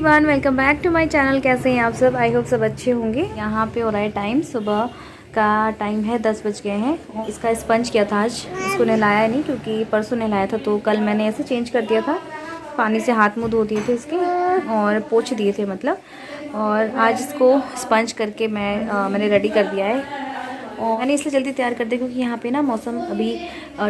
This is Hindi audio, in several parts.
Everyone, welcome back to my channel. कैसे हैं आप सब? आई होप सब अच्छे होंगे। यहाँ पे हो रहा है टाइम, सुबह का टाइम है, 10 बज गए हैं। इसका स्पंज किया था आज, इसको नहलाया नहीं क्योंकि परसों नहलाया था, तो कल मैंने ऐसे चेंज कर दिया था। पानी से हाथ मुँह धो दिए थे इसके और पोंछ दिए थे मतलब। और आज इसको स्पंज करके मैंने रेडी कर दिया है। और मैंने इसलिए जल्दी तैयार कर दिया क्योंकि यहाँ पे ना मौसम अभी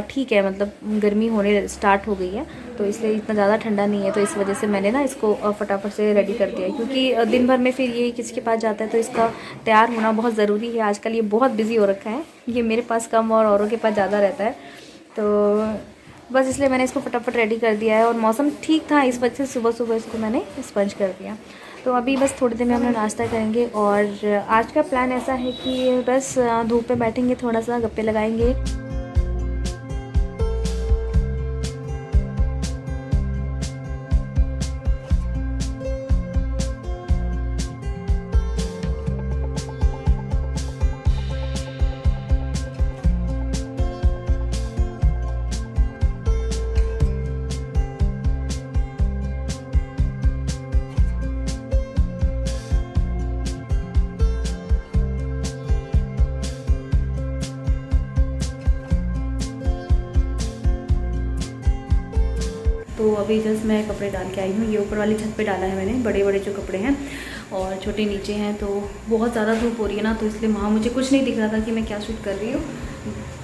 ठीक है, मतलब गर्मी होने स्टार्ट हो गई है, तो इसलिए इतना ज़्यादा ठंडा नहीं है। तो इस वजह से मैंने ना इसको फटाफट से रेडी कर दिया है, क्योंकि दिन भर में फिर ये किसी के पास जाता है तो इसका तैयार होना बहुत ज़रूरी है। आजकल ये बहुत बिजी हो रखा है, ये मेरे पास कम और औरों के पास ज़्यादा रहता है, तो बस इसलिए मैंने इसको फटाफट रेडी कर दिया है। और मौसम ठीक था, इस वजह से सुबह सुबह इसको मैंने स्पंज कर दिया। तो अभी बस थोड़ी देर में हम लोग नाश्ता करेंगे। और आज का प्लान ऐसा है कि बस धूप पे बैठेंगे, थोड़ा सा गप्पे लगाएंगे। तो अभी जस्ट मैं कपड़े डाल के आई हूँ। ये ऊपर वाली छत पे डाला है मैंने, बड़े बड़े जो कपड़े हैं, और छोटे नीचे हैं। तो बहुत ज़्यादा धूप हो रही है ना, तो इसलिए वहाँ मुझे कुछ नहीं दिख रहा था कि मैं क्या शूट कर रही हूँ।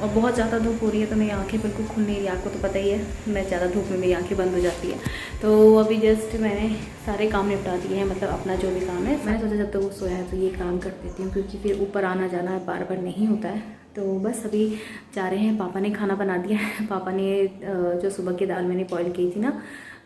और बहुत ज़्यादा धूप हो रही है तो मेरी आंखें बिल्कुल खुल नहीं रही, आपको तो पता ही है, मैं ज़्यादा धूप में मेरी आंखें बंद हो जाती है। तो अभी जस्ट मैंने सारे काम निपटा दिए हैं, मतलब अपना जो भी काम है। मैंने सोचा जब तक वो सोया है तो ये काम कर देती हूँ, क्योंकि फिर ऊपर आना जाना बार बार नहीं होता है। तो बस अभी जा रहे हैं। पापा ने खाना बना दिया है। पापा ने जो सुबह की दाल मैंने बॉईल की थी ना,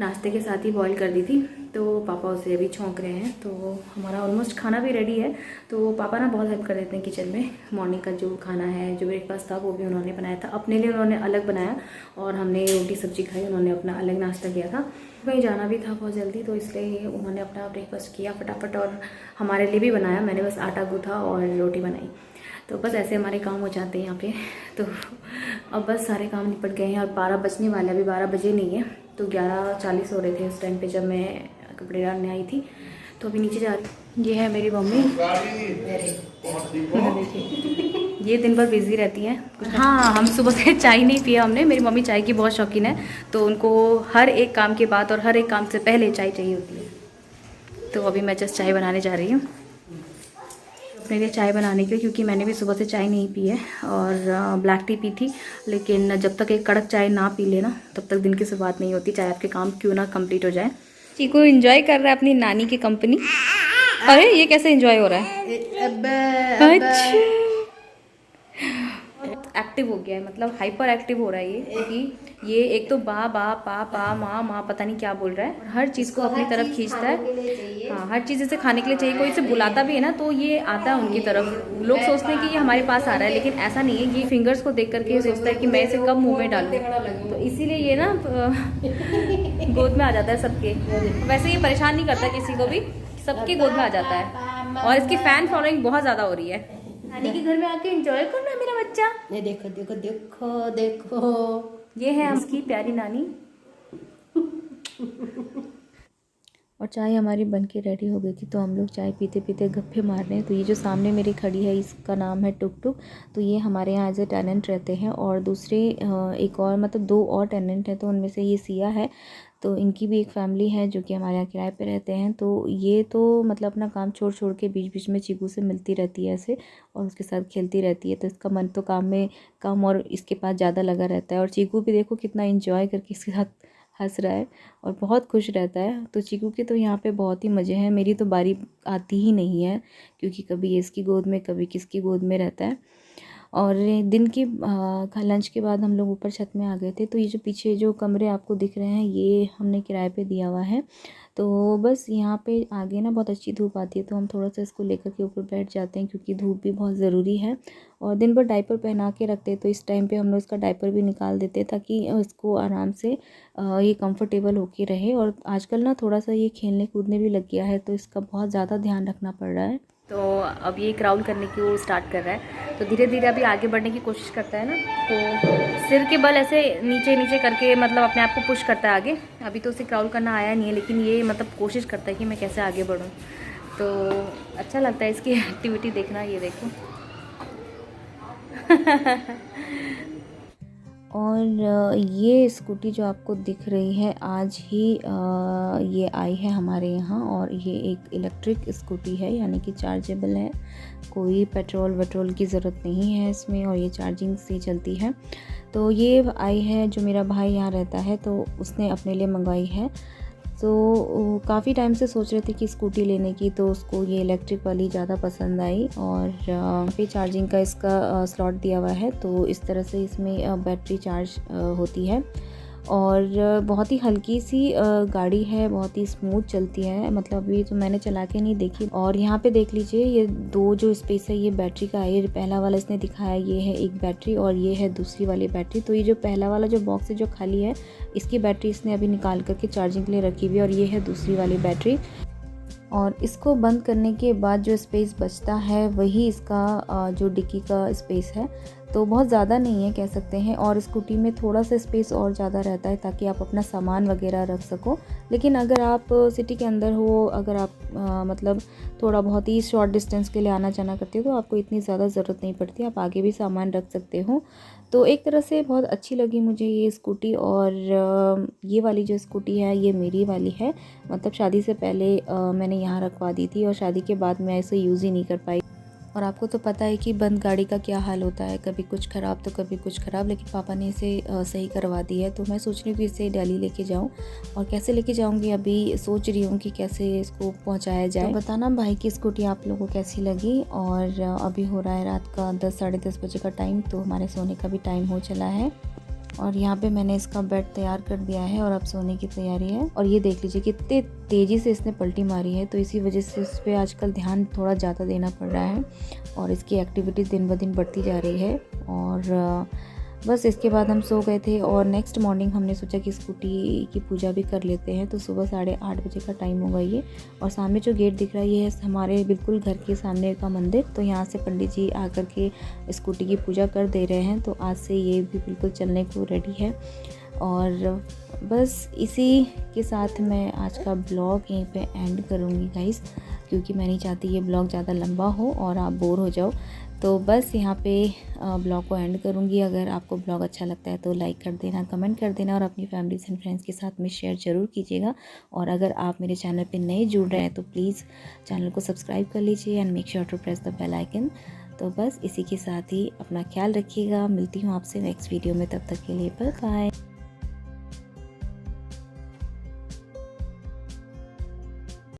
नाश्ते के साथ ही बॉईल कर दी थी, तो पापा उसे अभी छौंक रहे हैं। तो हमारा ऑलमोस्ट खाना भी रेडी है। तो पापा ना बहुत हेल्प कर देते हैं किचन में। मॉर्निंग का जो खाना है, जो ब्रेकफास्ट था, वो भी उन्होंने बनाया था। अपने लिए उन्होंने अलग बनाया और हमने रोटी सब्जी खाई, उन्होंने अपना अलग नाश्ता किया था। कहीं जाना भी था बहुत जल्दी, तो इसलिए उन्होंने अपना ब्रेकफास्ट किया फटाफट और हमारे लिए भी बनाया। मैंने बस आटा गूँथा और रोटी बनाई। तो बस ऐसे हमारे काम हो जाते हैं यहाँ पे। तो अब बस सारे काम निपट गए हैं और 12 बजने वाले, अभी 12 बजे नहीं है, तो 11:40 हो रहे थे उस टाइम पे जब मैं कपड़े डालने आई थी। तो अभी नीचे जा रही। ये है मेरी मम्मी, देखिए ये दिन भर बिजी रहती हैं। हाँ, हम सुबह से चाय नहीं पिया हमने। मेरी मम्मी चाय की बहुत शौकीन है, तो उनको हर एक काम के बाद और हर एक काम से पहले चाय चाहिए होती है। तो अभी मैं जस्ट चाय बनाने जा रही हूँ, अपने लिए चाय बनाने के लिए, क्योंकि मैंने भी सुबह से चाय नहीं पी है और ब्लैक टी पी थी। लेकिन जब तक एक कड़क चाय ना पी लेना, तब तक दिन की शुरुआत नहीं होती, चाहे आपके काम क्यों ना कंप्लीट हो जाए। चीकू एंजॉय कर रहा है अपनी नानी की कंपनी। अरे ये कैसे एंजॉय हो रहा है? अच्छा, एक्टिव हो गया है, मतलब हाइपर एक्टिव हो रहा है ये, क्योंकि ये एक तो बा बा पा पा माँ माँ पता नहीं क्या बोल रहा है, हर चीज़ को अपनी तरफ खींचता है। हाँ, हर चीज़ इसे खाने के लिए चाहिए। कोई इसे बुलाता भी है ना तो ये आता है उनकी तरफ। लोग सोचते हैं कि ये हमारे पास आ रहा है, लेकिन ऐसा नहीं है। ये फिंगर्स को देख करके ये सोचता है कि मैं इसे कब मुँह में डालूँ, तो इसीलिए ये ना गोद में आ जाता है सबके। वैसे ये परेशान नहीं करता किसी को भी, सबके गोद में आ जाता है। और इसकी फैन फॉलोइंग बहुत ज़्यादा हो रही है। नानी के घर में आके एंजॉय करना मेरा बच्चा। ये देखो देखो देखो देखो, ये है उसकी प्यारी नानी। और चाय हमारी बन के रेडी हो गई थी, तो हम लोग चाय पीते पीते गप्पे मार रहे हैं। तो ये जो सामने मेरी खड़ी है, इसका नाम है टुक टुक। तो ये हमारे यहाँ एज ए टेनेंट रहते हैं, और दूसरे एक और, मतलब 2 और टेनेंट हैं, तो उनमें से ये सिया है। तो इनकी भी एक फैमिली है जो कि हमारे यहाँ किराए पे रहते हैं। तो ये तो मतलब अपना काम छोड़ छोड़ के बीच बीच में चीकू से मिलती रहती है ऐसे, और उसके साथ खेलती रहती है। तो इसका मन तो काम में कम और इसके पास ज़्यादा लगा रहता है। और चीकू भी देखो कितना इंजॉय करके इसके साथ हंस रहा है और बहुत खुश रहता है। तो चीकू के तो यहाँ पे बहुत ही मज़े हैं। मेरी तो बारी आती ही नहीं है, क्योंकि कभी ये इसकी गोद में कभी किसकी गोद में रहता है। और दिन की लंच के बाद हम लोग ऊपर छत में आ गए थे। तो ये जो पीछे जो कमरे आपको दिख रहे हैं, ये हमने किराए पे दिया हुआ है। तो बस यहाँ पे आगे ना बहुत अच्छी धूप आती है, तो हम थोड़ा सा इसको लेकर के ऊपर बैठ जाते हैं, क्योंकि धूप भी बहुत ज़रूरी है। और दिन भर डायपर पहना के रखते हैं, तो इस टाइम पे हम लोग इसका डायपर भी निकाल देते हैं, ताकि इसको आराम से ये कंफर्टेबल होके रहे। और आजकल ना थोड़ा सा ये खेलने कूदने भी लग गया है, तो इसका बहुत ज़्यादा ध्यान रखना पड़ रहा है। तो अब ये क्राउल करने की वो स्टार्ट कर रहा है। तो धीरे धीरे अभी आगे बढ़ने की कोशिश करता है ना, तो सिर के बल ऐसे नीचे नीचे करके मतलब अपने आप को पुश करता है आगे। अभी तो उसे क्राउल करना आया नहीं है, लेकिन ये मतलब कोशिश करता है कि मैं कैसे आगे बढ़ूँ। तो अच्छा लगता है इसकी एक्टिविटी देखना। ये देखो और ये स्कूटी जो आपको दिख रही है आज ही ये आई है हमारे यहाँ, और ये एक इलेक्ट्रिक स्कूटी है, यानी कि चार्जेबल है। कोई पेट्रोल की ज़रूरत नहीं है इसमें, और ये चार्जिंग से चलती है। तो ये आई है, जो मेरा भाई यहाँ रहता है तो उसने अपने लिए मंगवाई है। तो काफ़ी टाइम से सोच रहे थे कि स्कूटी लेने की, तो उसको ये इलेक्ट्रिक वाली ज़्यादा पसंद आई। और पे चार्जिंग का इसका स्लॉट दिया हुआ है, तो इस तरह से इसमें बैटरी चार्ज होती है। और बहुत ही हल्की सी गाड़ी है, बहुत ही स्मूथ चलती है। मतलब अभी तो मैंने चला के नहीं देखी। और यहाँ पे देख लीजिए, ये दो जो स्पेस है ये बैटरी का है। ये पहला वाला इसने दिखाया, ये है एक बैटरी, और ये है दूसरी वाली बैटरी। तो ये जो पहला वाला जो बॉक्स है जो खाली है, इसकी बैटरी इसने अभी निकाल करके चार्जिंग के लिए रखी हुई है, और ये है दूसरी वाली बैटरी। और इसको बंद करने के बाद जो स्पेस बचता है वही इसका जो डिक्की का स्पेस है। तो बहुत ज़्यादा नहीं है कह सकते हैं, और स्कूटी में थोड़ा सा स्पेस और ज़्यादा रहता है ताकि आप अपना सामान वगैरह रख सको। लेकिन अगर आप सिटी के अंदर हो, अगर आप मतलब थोड़ा बहुत ही शॉर्ट डिस्टेंस के लिए आना जाना करते हो, तो आपको इतनी ज़्यादा ज़रूरत नहीं पड़ती, आप आगे भी सामान रख सकते हो। तो एक तरह से बहुत अच्छी लगी मुझे ये स्कूटी। और ये वाली जो स्कूटी है ये मेरी वाली है। मतलब शादी से पहले मैंने यहाँ रखवा दी थी, और शादी के बाद मैं इसे यूज़ ही नहीं कर पाई। और आपको तो पता है कि बंद गाड़ी का क्या हाल होता है, कभी कुछ ख़राब तो कभी कुछ ख़राब। लेकिन पापा ने इसे सही करवा दी है। तो मैं सोच रही हूँ कि इसे दिल्ली लेके जाऊँ, और कैसे लेके जाऊँगी अभी सोच रही हूँ कि कैसे इसको पहुँचाया जाए। तो बताना भाई की स्कूटी आप लोगों को कैसी लगी। और अभी हो रहा है रात का 10 साढ़े 10 बजे का टाइम, तो हमारे सोने का भी टाइम हो चला है। और यहाँ पे मैंने इसका बेड तैयार कर दिया है, और अब सोने की तैयारी है। और ये देख लीजिए कितने तेज़ी से इसने पलटी मारी है, तो इसी वजह से इस पर आजकल ध्यान थोड़ा ज़्यादा देना पड़ रहा है, और इसकी एक्टिविटीज़ दिन ब दिन बढ़ती जा रही है। और बस इसके बाद हम सो गए थे, और नेक्स्ट मॉर्निंग हमने सोचा कि स्कूटी की पूजा भी कर लेते हैं। तो सुबह 8:30 बजे का टाइम होगा ये। और सामने जो गेट दिख रहा है ये है हमारे बिल्कुल घर के सामने का मंदिर। तो यहाँ से पंडित जी आकर के स्कूटी की पूजा कर दे रहे हैं। तो आज से ये भी बिल्कुल चलने को रेडी है। और बस इसी के साथ मैं आज का ब्लॉग यहीं पे एंड करूँगी गाइस, क्योंकि मैं नहीं चाहती ये ब्लॉग ज़्यादा लंबा हो और आप बोर हो जाओ। तो बस यहाँ पे ब्लॉग को एंड करूँगी। अगर आपको ब्लॉग अच्छा लगता है तो लाइक कर देना, कमेंट कर देना, और अपनी फैमिलीज एंड फ्रेंड्स के साथ में शेयर ज़रूर कीजिएगा। और अगर आप मेरे चैनल पे नए जुड़ रहे हैं तो प्लीज़ चैनल को सब्सक्राइब कर लीजिए, and make sure to press the bell icon. तो बस इसी के साथ ही अपना ख्याल रखिएगा। मिलती हूँ आपसे नेक्स्ट वीडियो में, तब तक के लिए बाय बाय।